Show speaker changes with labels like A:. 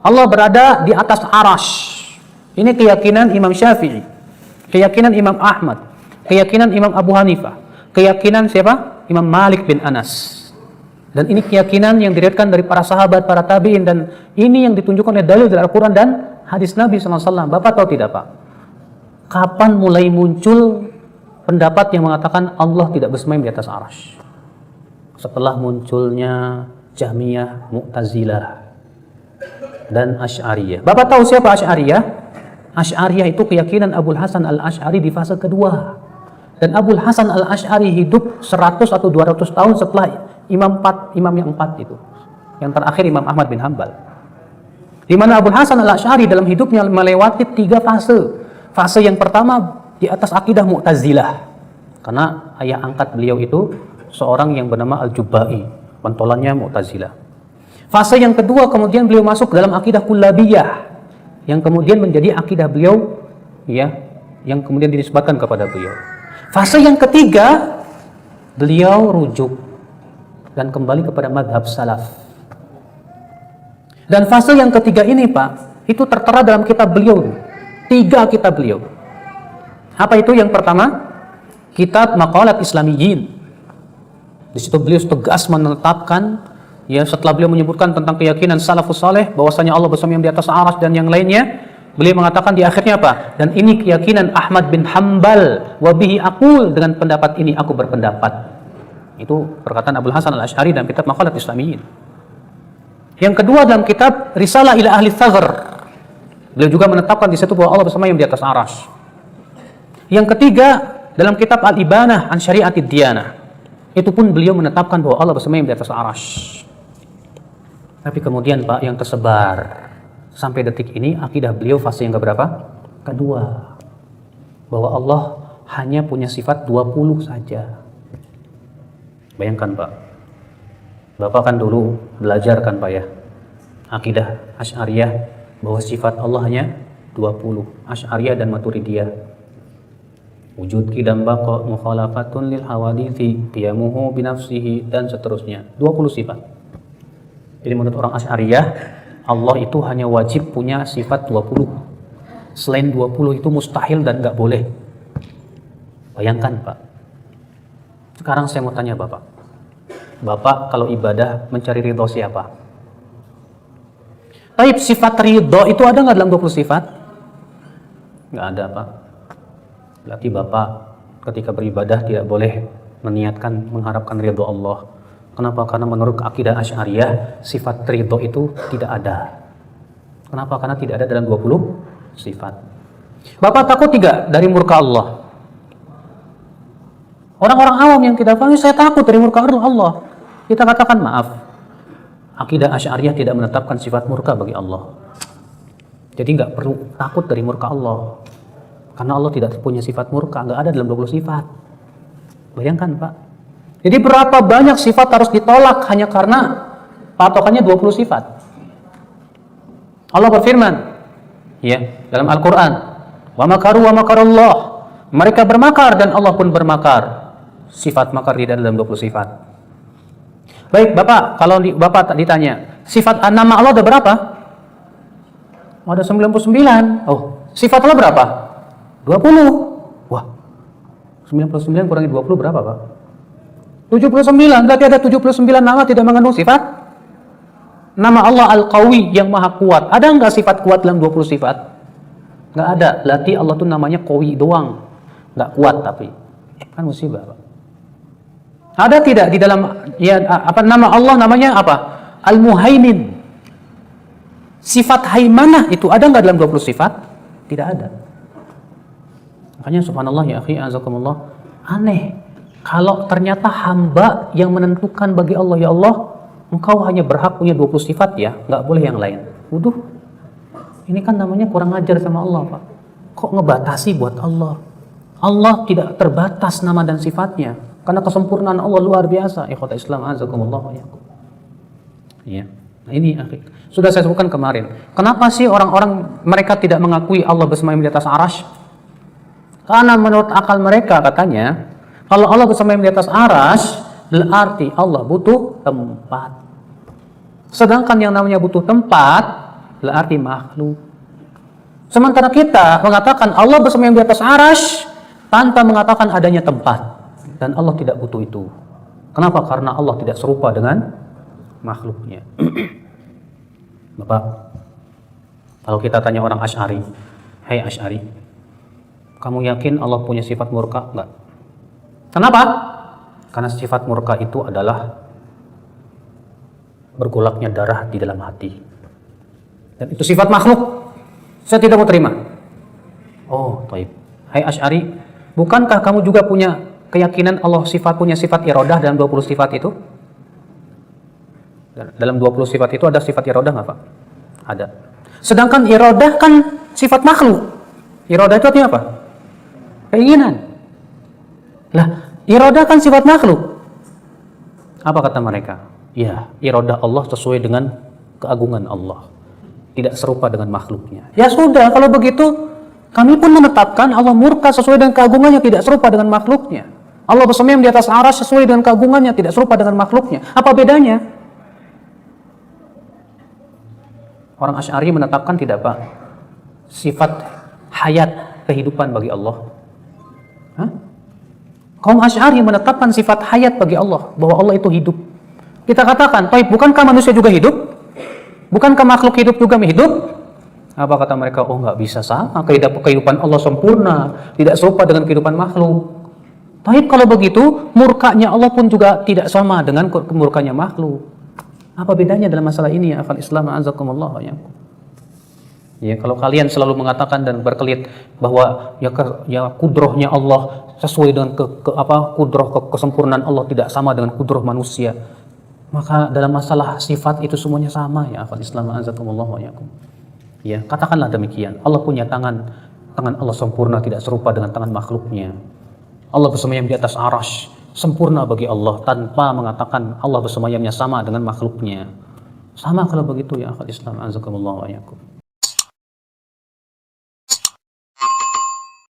A: Allah berada di atas arash. Ini keyakinan Imam Syafi'i, keyakinan Imam Ahmad, keyakinan Imam Abu Hanifah, keyakinan siapa? Imam Malik bin Anas. Dan ini keyakinan yang diriwayatkan dari para sahabat, para tabi'in, dan ini yang ditunjukkan oleh dalil dari Al-Quran dan hadis Nabi SAW. Bapak tahu tidak, Pak? Kapan mulai muncul pendapat yang mengatakan Allah tidak bersemayam di atas arash? Setelah munculnya Jahmiyah, Mu'tazilah, dan Asy'ariyah. Bapak tahu siapa Asy'ariyah? Asy'ariyah itu keyakinan Abul Hasan al-Asy'ari di fase kedua. Dan Abul Hasan al-Asy'ari hidup 100 atau 200 tahun setelah imam yang empat itu. Yang terakhir Imam Ahmad bin Hanbal. Di mana Abul Hasan al-Asy'ari dalam hidupnya melewati 3 fase. Fase yang pertama di atas akidah Mu'tazilah. Karena ayah angkat beliau itu seorang yang bernama Al-Jubba'i, pentolannya Mu'tazilah. Fase yang kedua kemudian beliau masuk dalam akidah Kullabiyah, yang kemudian menjadi akidah beliau, ya, yang kemudian dinisbatkan kepada beliau. Fase yang ketiga beliau rujuk dan kembali kepada madhab salaf. Dan fase yang ketiga ini, Pak, itu tertera dalam kitab beliau, 3 kitab beliau. Apa itu? Yang pertama, kitab Maqalat Islamiyyin. Di situ beliau tegas menetapkan, ya, setelah beliau menyebutkan tentang keyakinan salafus saleh bahwasanya Allah bersemayam di atas arsy dan yang lainnya, beliau mengatakan di akhirnya apa? Dan ini keyakinan Ahmad bin Hanbal, wa bihi aqul, dengan pendapat ini aku berpendapat. Itu perkataan Abul Hasan al-Asy'ari dalam kitab Maqalat Islamiyyin. Yang kedua dalam kitab Risalah ila Ahli Thaghr, beliau juga menetapkan di situ bahwa Allah bersemayam di atas arsy. Yang ketiga dalam kitab Al-Ibanah an Syari'atid Diyanah, itu pun beliau menetapkan bahwa Allah bersemayam di atas arsy. Tapi kemudian, Pak, yang tersebar sampai detik ini akidah beliau fase yang keberapa? Kedua. Bahwa Allah hanya punya sifat 20 saja. Bayangkan, Pak. Bapak kan dulu belajar kan, Pak, ya, akidah Asy'ariyah bahwa sifat Allah hanya 20. Asy'ariyah dan Maturidiyah. Wujud qidam baqa mukhalafatun lil hawadithi qiyamuhu binafsihi, dan seterusnya. 20 sifat. Jadi menurut orang Asy'ariyah, Allah itu hanya wajib punya sifat 20. Selain 20 itu mustahil dan nggak boleh. Bayangkan, Pak. Sekarang saya mau tanya Bapak. Bapak kalau ibadah mencari ridho siapa? Taib, sifat ridho itu ada nggak dalam 20 sifat? Nggak ada, Pak. Berarti Bapak ketika beribadah tidak boleh meniatkan mengharapkan ridho Allah. Kenapa? Karena menurut akidah Asy'ariyah sifat ridho itu tidak ada. Kenapa? Karena tidak ada dalam 20 sifat. Bapak takut tidak dari murka Allah? Orang-orang awam yang tidak paham, saya takut dari murka Allah. Kita katakan maaf, akidah Asy'ariyah tidak menetapkan sifat murka bagi Allah. Jadi nggak perlu takut dari murka Allah. Karena Allah tidak punya sifat murka, nggak ada dalam 20 sifat. Bayangkan, Pak. Jadi berapa banyak sifat harus ditolak hanya karena patokannya 20 sifat. Allah berfirman, ya, dalam Al-Quran, wa makaru wa makarallah. Mereka bermakar dan Allah pun bermakar. Sifat makar tidak dalam 20 sifat. Baik, Bapak, kalau Bapak ditanya, sifat nama Allah ada berapa? Ada 99. Oh, sifat Allah berapa? 20. Wah, 99 kurangi 20 berapa, Pak? 79. Berarti ada 79 nama tidak mengandung sifat. Nama Allah Al-Qawi, yang maha kuat. Ada nggak sifat kuat dalam 20 sifat? Nggak ada. Berarti Allah tuh namanya Qawi doang, nggak kuat. Tapi kan musibah, Pak. Ada tidak di dalam, ya, apa nama Allah namanya apa? Al-Muhaimin. Sifat haimanah itu ada nggak dalam 20 sifat? Tidak ada. Makanya subhanallah ya akhi, azakumullah, aneh kalau ternyata hamba yang menentukan bagi Allah, ya Allah, engkau hanya berhak punya 20 sifat, ya, nggak boleh yang lain. Waduh, ini kan namanya kurang ajar sama Allah, Pak. Kok ngebatasi buat Allah? Allah tidak terbatas nama dan sifatnya, karena kesempurnaan Allah luar biasa. Ikhwata Islam, azakumullah wa iyyakum. Ya. Nah, ini akhi, sudah saya sebutkan kemarin. Kenapa sih orang-orang mereka tidak mengakui Allah bersemayam di atas arsy? Karena menurut akal mereka katanya, kalau Allah bersemayam di atas arsy, berarti Allah butuh tempat. Sedangkan yang namanya butuh tempat berarti makhluk. Sementara kita mengatakan Allah bersemayam di atas arasy tanpa mengatakan adanya tempat, dan Allah tidak butuh itu. Kenapa? Karena Allah tidak serupa dengan makhluknya. Bapak, kalau kita tanya orang Asy'ari, "Hai Asy'ari, kamu yakin Allah punya sifat murka?" Enggak. Kenapa? Karena sifat murka itu adalah bergolaknya darah di dalam hati. Dan itu sifat makhluk. Saya tidak mau terima. Oh, taib. Hai Asy'ari, bukankah kamu juga punya keyakinan Allah punya sifat iradah dalam 20 sifat itu? Dalam 20 sifat itu ada sifat iradah nggak, Pak? Ada. Sedangkan iradah kan sifat makhluk. Iradah itu artinya apa? Keinginan. Lah, iradah kan sifat makhluk. Apa kata mereka? Ya, iradah Allah sesuai dengan keagungan Allah, tidak serupa dengan makhluknya. Ya sudah, kalau begitu kami pun menetapkan Allah murka sesuai dengan keagungannya, tidak serupa dengan makhluknya. Allah bersemayam di atas arasy sesuai dengan keagungannya, tidak serupa dengan makhluknya. Apa bedanya? Orang Asy'ari menetapkan tidak, Pak, sifat hayat, kehidupan bagi Allah. Hah? Kaum Asy'ari menetapkan sifat hayat bagi Allah, bahwa Allah itu hidup. Kita katakan, "Baik, bukankah manusia juga hidup? Bukankah makhluk hidup juga hidup?" Apa kata mereka? Oh, nggak bisa sama. Kehidupan Allah sempurna, tidak serupa dengan kehidupan makhluk. Baik, kalau begitu, murkanya Allah pun juga tidak sama dengan murkanya makhluk. Apa bedanya dalam masalah ini ya akhal Islam azakumullah ya? Ya, kalau kalian selalu mengatakan dan berkelit bahwa ya kudrohnya Allah sesuai dengan kesempurnaan Allah tidak sama dengan kudroh manusia, maka dalam masalah sifat itu semuanya sama ya akhal Islam azakumullah ya. Ya, katakanlah demikian. Allah punya tangan Allah sempurna, tidak serupa dengan tangan makhluknya. Allah bersemayam di atas arasy, sempurna bagi Allah, tanpa mengatakan Allah bersemayamnya sama dengan makhluknya. Sama kalau begitu ya akhal Islam azakumullah wa yakum.